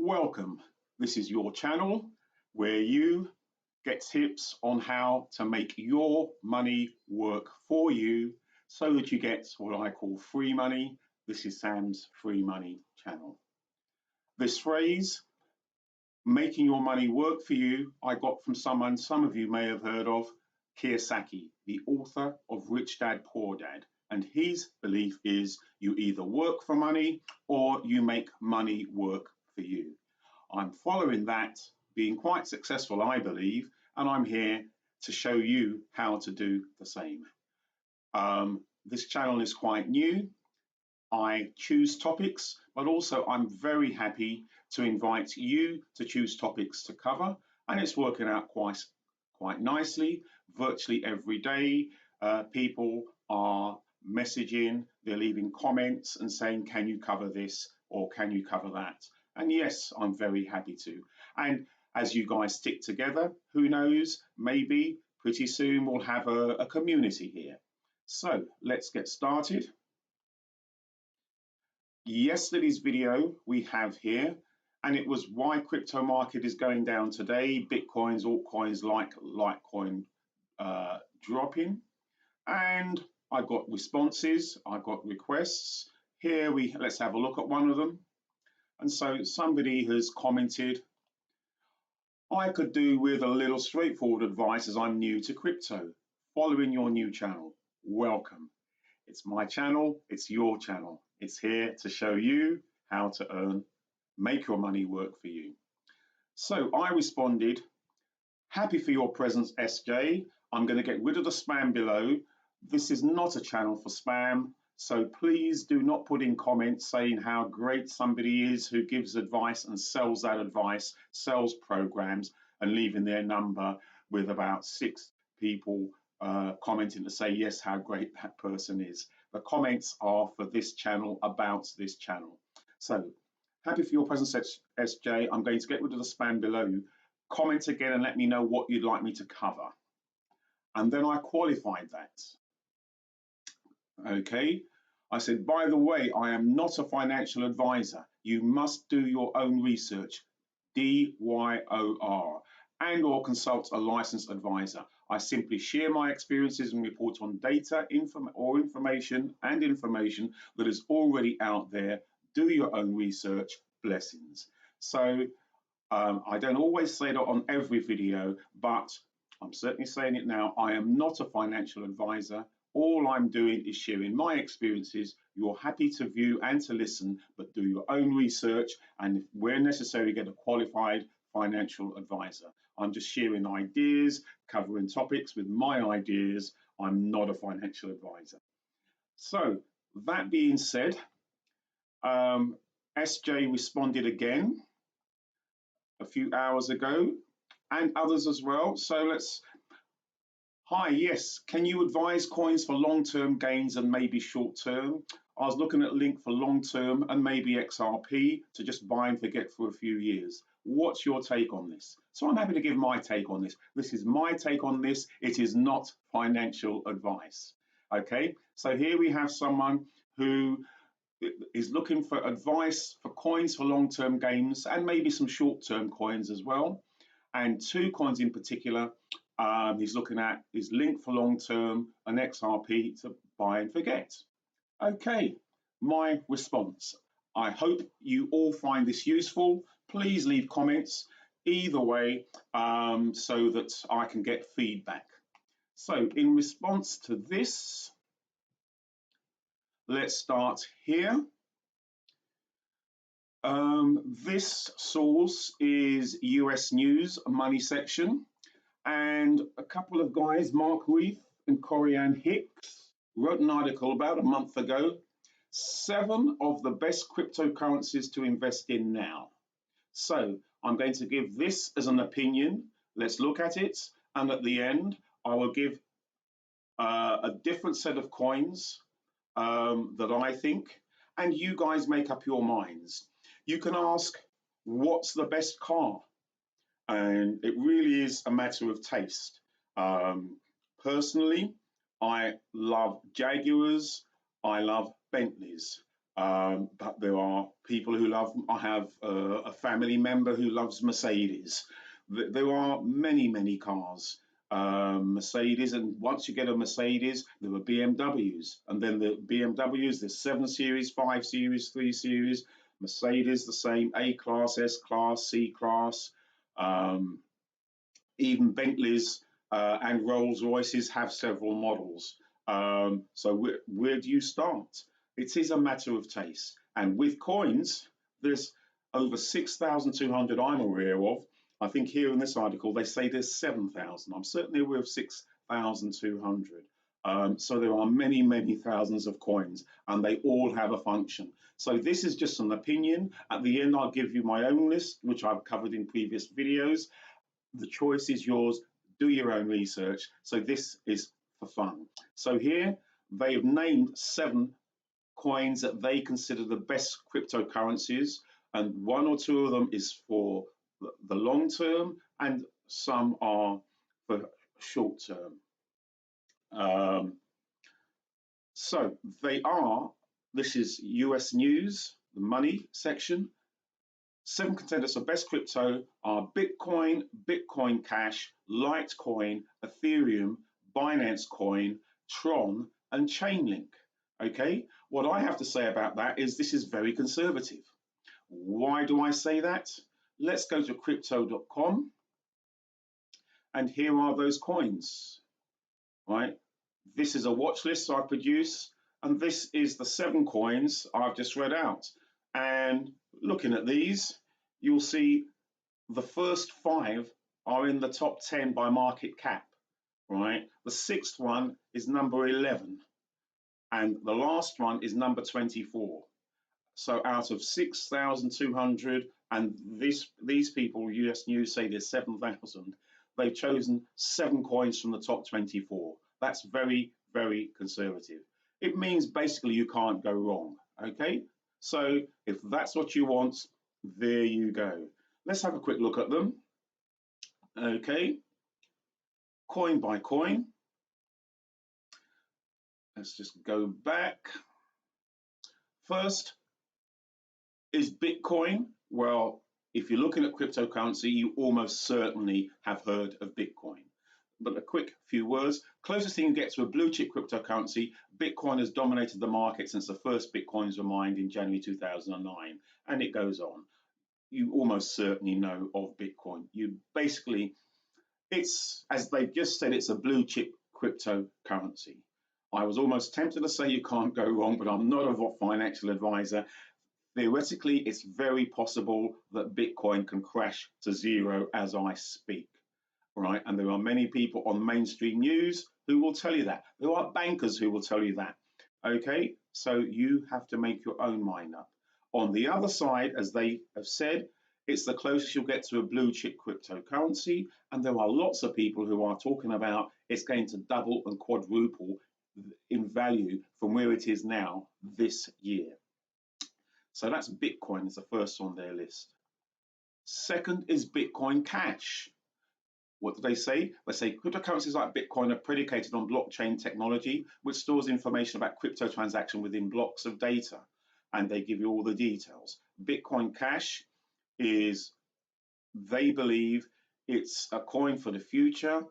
Welcome. This is your channel where you get tips on how to make your money work for you so that you get what I call free money. This is Sam's free money channel. This phrase, making your money work for you, I got from someone some of you may have heard of, Kiyosaki, the author of Rich Dad, Poor Dad. And his belief is you either work for money or you make money work for you. I'm following that, being quite successful, I believe, and I'm here to show you how to do the same. This channel is quite new. I choose topics, but also I'm very happy to invite you to choose topics to cover, and it's working out quite nicely. Virtually every day, people are messaging, they're leaving comments and saying, can you cover this or can you cover that? And yes, I'm very happy to. And as you guys stick together, who knows, maybe pretty soon we'll have a community here. So let's get started. Yesterday's video we have here, and it was why crypto market is going down today, Bitcoins, altcoins like Litecoin dropping. And I got responses, I got requests. Here let's have a look at one of them. And so somebody has commented, I could do with a little straightforward advice as I'm new to crypto. Following your new channel. Welcome. It's my channel, it's your channel. It's here to show you how to make your money work for you. So I responded, happy for your presence, SJ. I'm going to get rid of the spam below. This is not a channel for spam. So please do not put in comments saying how great somebody is who gives advice and sells that advice, sells programs, and leaving their number with about 6 people commenting to say, yes, how great that person is. The comments are for this channel, about this channel. So happy for your presence, SJ. I'm going to get rid of the spam below. Comment again and let me know what you'd like me to cover. And then I qualified that. Okay. I said, by the way, I am not a financial advisor. You must do your own research, DYOR, and or consult a licensed advisor. I simply share my experiences and report on data information that is already out there. Do your own research. Blessings. So I don't always say that on every video, but I'm certainly saying it now. I am not a financial advisor. All I'm doing is sharing my experiences. You're happy to view and to listen, but do your own research, and if where necessary, get a qualified financial advisor. I'm just sharing ideas, covering topics with my ideas. I'm not a financial advisor. So that being said, SJ responded again a few hours ago, and others as well. So let's. Hi, yes, can you advise coins for long-term gains and maybe short-term? I was looking at Link for long-term and maybe XRP to just buy and forget for a few years. What's your take on this? So I'm happy to give my take on this. This is my take on this. It is not financial advice. Okay, so here we have someone who is looking for advice for coins for long-term gains and maybe some short-term coins as well. And 2 coins in particular. He's looking at his Link for long term and XRP to buy and forget. Okay, my response. I hope you all find this useful. Please leave comments either way so that I can get feedback. So in response to this, let's start here. This source is US News Money section. And a couple of guys, Mark Reith and Corianne Hicks, wrote an article about a month ago, 7 of the best cryptocurrencies to invest in now. So I'm going to give this as an opinion. Let's look at it. And at the end, I will give a different set of coins that I think, and you guys make up your minds. You can ask, what's the best car? And it really is a matter of taste. Personally, I love Jaguars, I love Bentleys. But there are people who love, I have a family member who loves Mercedes. There are many, many cars. Mercedes, and once you get a Mercedes, there are BMWs, and then the BMWs, there's 7 Series, 5 Series, 3 Series. Mercedes, the same, A class, S class, C class. Um, Even Bentleys and Rolls Royces have several models. So where do you start? It is a matter of taste. And with coins, there's over 6,200 I'm aware of. I think here in this article they say there's 7,000. I'm certainly aware of 6,200. So there are many, many thousands of coins, and they all have a function. So this is just an opinion. At the end, I'll give you my own list, which I've covered in previous videos. The choice is yours. Do your own research. So this is for fun. So here they have named 7 coins that they consider the best cryptocurrencies, and 1 or 2 of them is for the long term, and some are for short term. So they are. This is US News, the money section. 7 contenders for best crypto are Bitcoin, Bitcoin Cash, Litecoin, Ethereum, Binance Coin, Tron, and Chainlink. Okay, what I have to say about that is this is very conservative. Why do I say that? Let's go to crypto.com, and here are those coins, right? This is a watch list I produce, and this is the 7 coins I've just read out. And looking at these, you'll see the first 5 are in the top 10 by market cap, right? The 6th one is number 11, and the last one is number 24. So out of 6,200, and these people, US News, say there's 7,000, they've chosen 7 coins from the top 24. That's very, very conservative. It means basically you can't go wrong, okay? So if that's what you want, there you go. Let's have a quick look at them. Okay, coin by coin. Let's just go back. First is Bitcoin. Well, if you're looking at cryptocurrency, you almost certainly have heard of Bitcoin. But a quick few words. Closest thing you get to a blue chip cryptocurrency, Bitcoin has dominated the market since the first Bitcoins were mined in January 2009, and it goes on. You almost certainly know of Bitcoin. You basically, it's, as they've just said, it's a blue chip cryptocurrency. I was almost tempted to say you can't go wrong, but I'm not a financial advisor. Theoretically, it's very possible that Bitcoin can crash to zero as I speak, right? And there are many people on mainstream news who will tell you that. There are bankers who will tell you that. Okay, so you have to make your own mind up. On the other side, as they have said, it's the closest you'll get to a blue chip cryptocurrency, and there are lots of people who are talking about it's going to double and quadruple in value from where it is now this year. So that's Bitcoin as the first on their list. Second is Bitcoin Cash. What do they say? They say cryptocurrencies like Bitcoin are predicated on blockchain technology, which stores information about crypto transaction within blocks of data, and they give you all the details. Bitcoin Cash is, they believe, it's a coin for the future,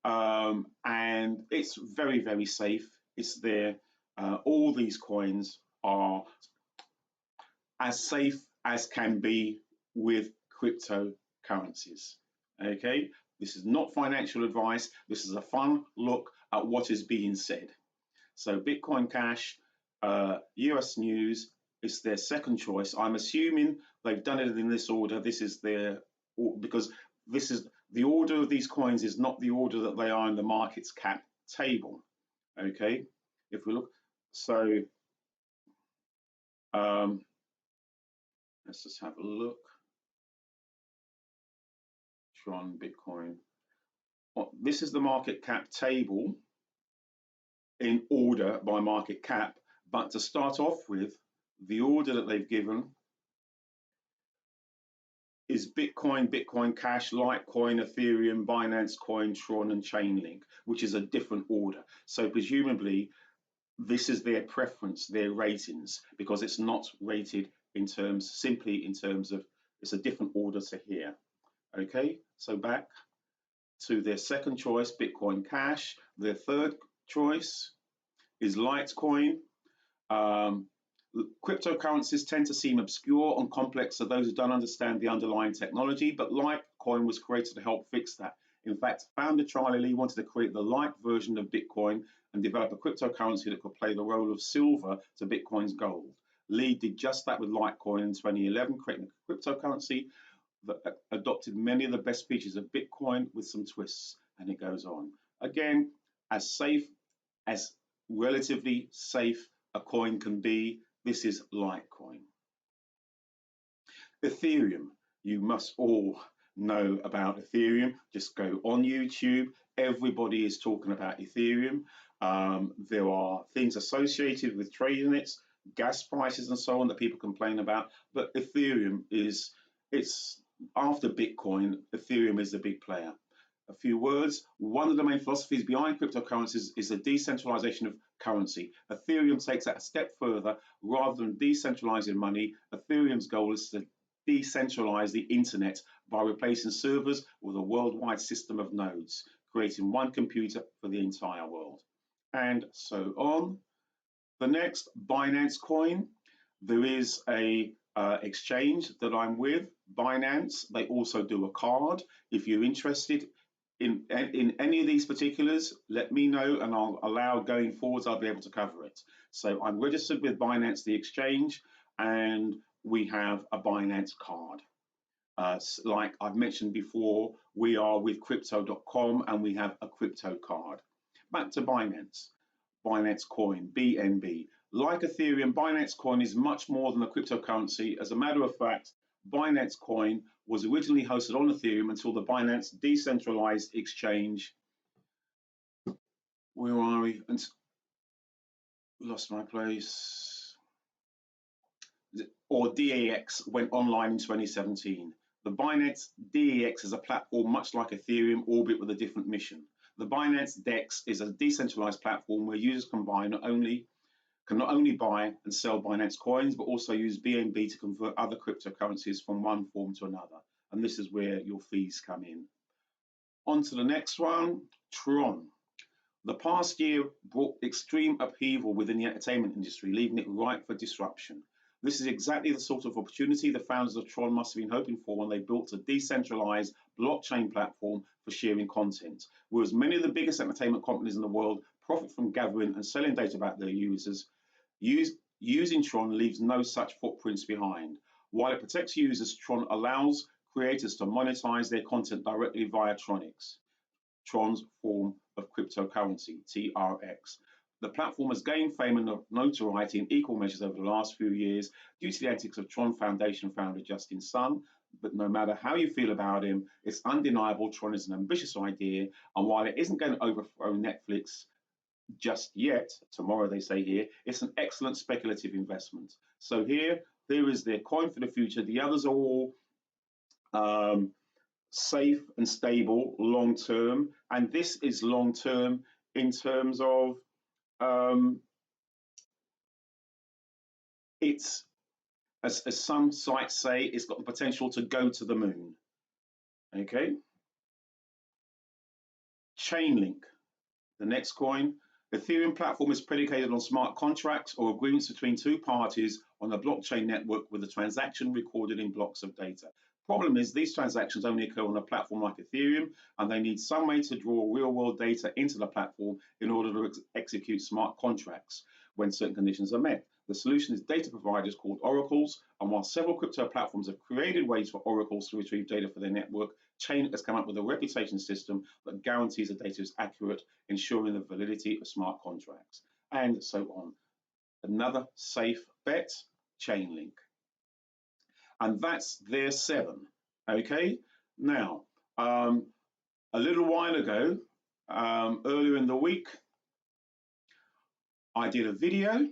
and it's very, very safe. It's there. All these coins are as safe as can be with cryptocurrencies. Okay, this is not financial advice. This is a fun look at what is being said. So Bitcoin Cash, US News, is their second choice. I'm assuming they've done it in this order. This is their, because this is the order of these coins is not the order that they are in the market's cap table. Okay, if we look, so let's just have a look. Tron, Bitcoin. This is the market cap table in order by market cap, but to start off with, the order that they've given is Bitcoin, Bitcoin Cash, Litecoin, Ethereum, Binance Coin, Tron, and Chainlink, which is a different order. So presumably this is their preference, their ratings, because it's not rated in terms, simply in terms of, it's a different order to here. Okay, so back to their second choice, Bitcoin Cash. Their third choice is Litecoin. Cryptocurrencies tend to seem obscure and complex to those who don't understand the underlying technology, but Litecoin was created to help fix that. In fact, founder Charlie Lee wanted to create the light version of Bitcoin and develop a cryptocurrency that could play the role of silver to Bitcoin's gold. Lee did just that with Litecoin in 2011, creating a cryptocurrency that adopted many of the best features of Bitcoin with some twists, and it goes on. Again, as safe, as relatively safe a coin can be, this is Litecoin. Ethereum, you must all know about Ethereum. Just go on YouTube. Everybody is talking about Ethereum. There are things associated with trading it, gas prices and so on that people complain about. But Ethereum is, it's after Bitcoin, Ethereum is the big player. A few words. One of the main philosophies behind cryptocurrencies is the decentralization of currency. Ethereum takes that a step further. Rather than decentralizing money, Ethereum's goal is to decentralize the internet by replacing servers with a worldwide system of nodes, creating one computer for the entire world. And so on. The next, Binance Coin. There is a exchange that I'm with, Binance. They also do a card. If you're interested in any of these particulars, let me know and I'll allow going forwards, I'll be able to cover it. So I'm registered with Binance, the exchange, and we have a Binance card. Like I've mentioned before, we are with crypto.com and we have a crypto card. Back to Binance. Binance Coin, BNB. Like Ethereum, Binance Coin is much more than a cryptocurrency. As a matter of fact, Binance Coin was originally hosted on Ethereum until the Binance decentralized exchange. Where are we? And lost my place. Or DAX went online in 2017. The Binance DAX is a platform much like Ethereum, albeit with a different mission. The Binance DEX is a decentralized platform where users can not only buy and sell Binance coins, but also use BNB to convert other cryptocurrencies from one form to another. And this is where your fees come in. On to the next one, Tron. The past year brought extreme upheaval within the entertainment industry, leaving it ripe for disruption. This is exactly the sort of opportunity the founders of Tron must have been hoping for when they built a decentralized blockchain platform for sharing content. Whereas many of the biggest entertainment companies in the world profit from gathering and selling data about their users, using Tron leaves no such footprints behind. While it protects users, Tron allows creators to monetize their content directly via Tronix, Tron's form of cryptocurrency, TRX. The platform has gained fame and notoriety in equal measures over the last few years due to the antics of Tron Foundation founder Justin Sun. But no matter how you feel about him, it's undeniable Tron is an ambitious idea, and while it isn't going to overthrow Netflix just yet, tomorrow they say here, it's an excellent speculative investment. So here is their coin for the future. The others are all safe and stable long term, and this is long term in terms of it's, as some sites say, it's got the potential to go to the moon. Okay. Chainlink, the next coin. Ethereum platform is predicated on smart contracts or agreements between two parties on a blockchain network with a transaction recorded in blocks of data. Problem is, these transactions only occur on a platform like Ethereum, and they need some way to draw real-world data into the platform in order to execute smart contracts when certain conditions are met. The solution is data providers called oracles, and while several crypto platforms have created ways for oracles to retrieve data for their network, Chainlink has come up with a reputation system that guarantees the data is accurate, ensuring the validity of smart contracts, and so on. Another safe bet, Chainlink. And that's their 7. Okay, now a little while ago, earlier in the week, I did a video.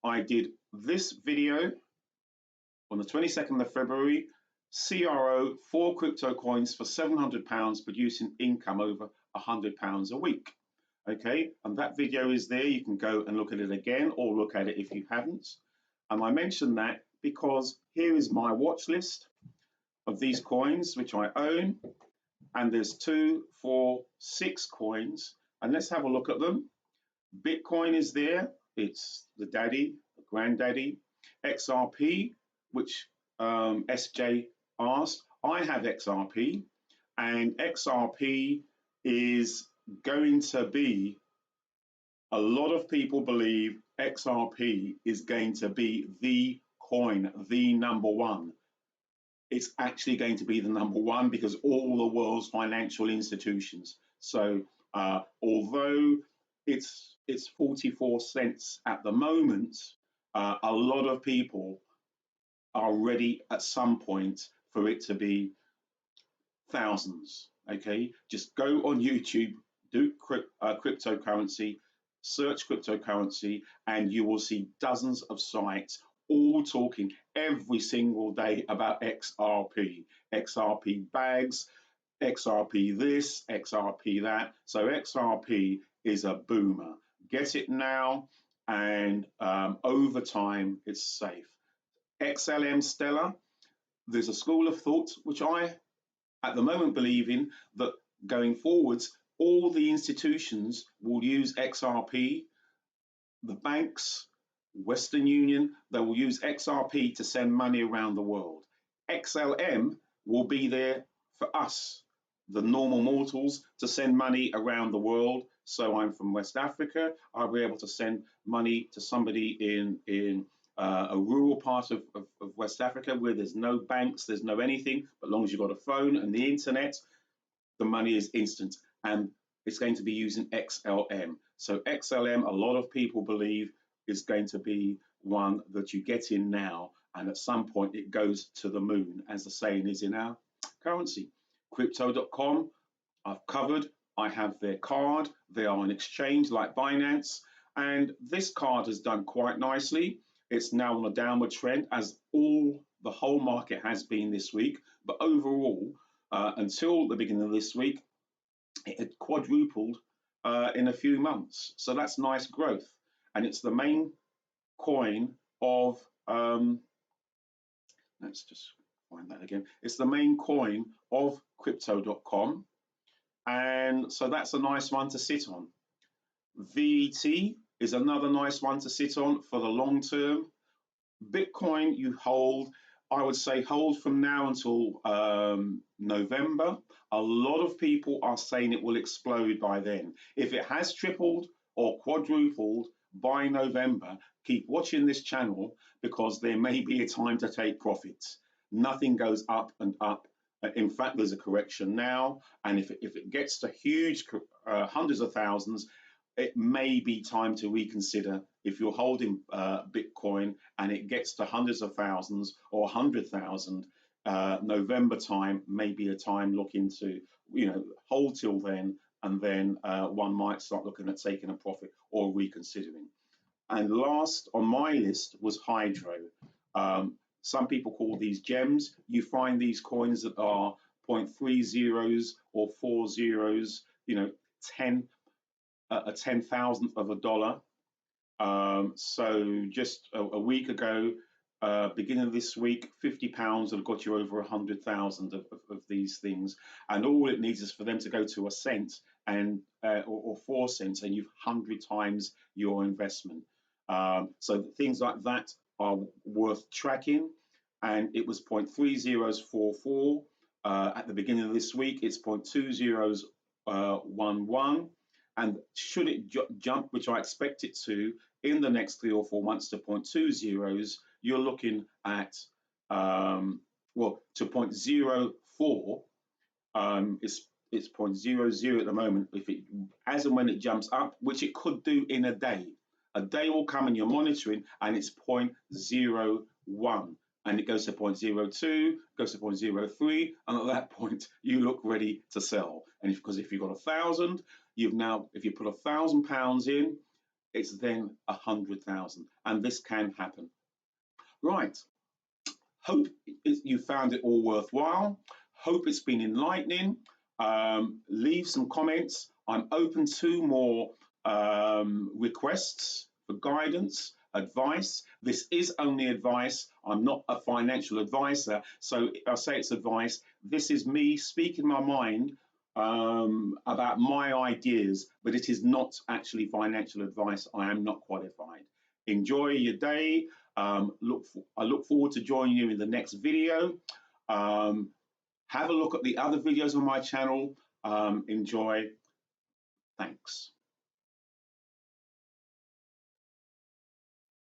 I did this video on the 22nd of February, CRO 4 crypto coins for £700 producing income over £100 a week. Okay, and that video is there. You can go and look at it again or look at it if you haven't. And I mention that because here is my watch list of these coins which I own, and there's 2, 4, 6 coins, and let's have a look at them. Bitcoin is there, it's the daddy, the granddaddy. XRP, which SJ asked, I have XRP, and XRP is going to be, a lot of people believe XRP is going to be the coin, the number one. It's actually going to be the number one because all the world's financial institutions. So although it's 44 cents at the moment, a lot of people are ready at some point for it to be thousands. Okay, just go on YouTube, do cryptocurrency, search cryptocurrency, and you will see dozens of sites all talking every single day about XRP, XRP bags, XRP this, XRP that. So XRP is a boomer. Get it now, and over time, it's safe. XLM Stellar, there's a school of thought which I at the moment believe in, that going forwards, all the institutions will use XRP. The banks, Western Union, they will use XRP to send money around the world. XLM will be there for us, the normal mortals, to send money around the world. So I'm from West Africa. I'll be able to send money to somebody in a rural part of West Africa where there's no banks, there's no anything, but as long as you've got a phone and the internet, the money is instant. And it's going to be using XLM. So XLM, a lot of people believe, is going to be one that you get in now, and at some point it goes to the moon, as the saying is in our currency. Crypto.com, I've covered. I have their card. They are an exchange like Binance, and this card has done quite nicely. It's now on a downward trend, as the whole market has been this week. But overall, until the beginning of this week, it had quadrupled in a few months. So that's nice growth. And it's the main coin of, let's just find that again. It's the main coin of crypto.com. And so that's a nice one to sit on. VET is another nice one to sit on for the long term. Bitcoin you hold, I would say hold from now until November. A lot of people are saying it will explode by then. If it has tripled or quadrupled by November, keep watching this channel because there may be a time to take profits. Nothing goes up and up. In fact, there's a correction now, and if it gets to huge hundreds of thousands, it may be time to reconsider. If you're holding Bitcoin and it gets to hundreds of thousands or 100,000, November time may be a time looking to, hold till then, and then one might start looking at taking a profit or reconsidering. And last on my list was Hydro. Some people call these gems. You find these coins that are 0.3 zeros or 4 zeros, 10 a 10,000th of a dollar. So just a week ago, beginning of this week, £50 have got you over 100,000 of these things, and all it needs is for them to go to a cent and or 4 cents, and you've 100 times your investment. So things like that are worth tracking, and it was 0.3044 at the beginning of this week. It's 0.2011. And should it jump, which I expect it to, in the next 3 or 4 months to 0.20, you're looking at, to 0.04. It's 0.00 at the moment. If it, as and when it jumps up, which it could do in a day will come and you're monitoring, and it's 0.01. And it goes to 0.02, goes to 0.03, and at that point you look ready to sell. And because if you've got 1,000, if you put £1,000 in, it's then 100,000, and this can happen. Right. Hope you found it all worthwhile. Hope it's been enlightening. Leave some comments. I'm open to more requests for guidance, advice. This is only advice. I'm not a financial advisor, so I say it's advice. This is me speaking my mind about my ideas, but it is not actually financial advice. I am not qualified. Enjoy your day. I look forward to joining you in the next video. Have a look at the other videos on my channel. Enjoy. Thanks.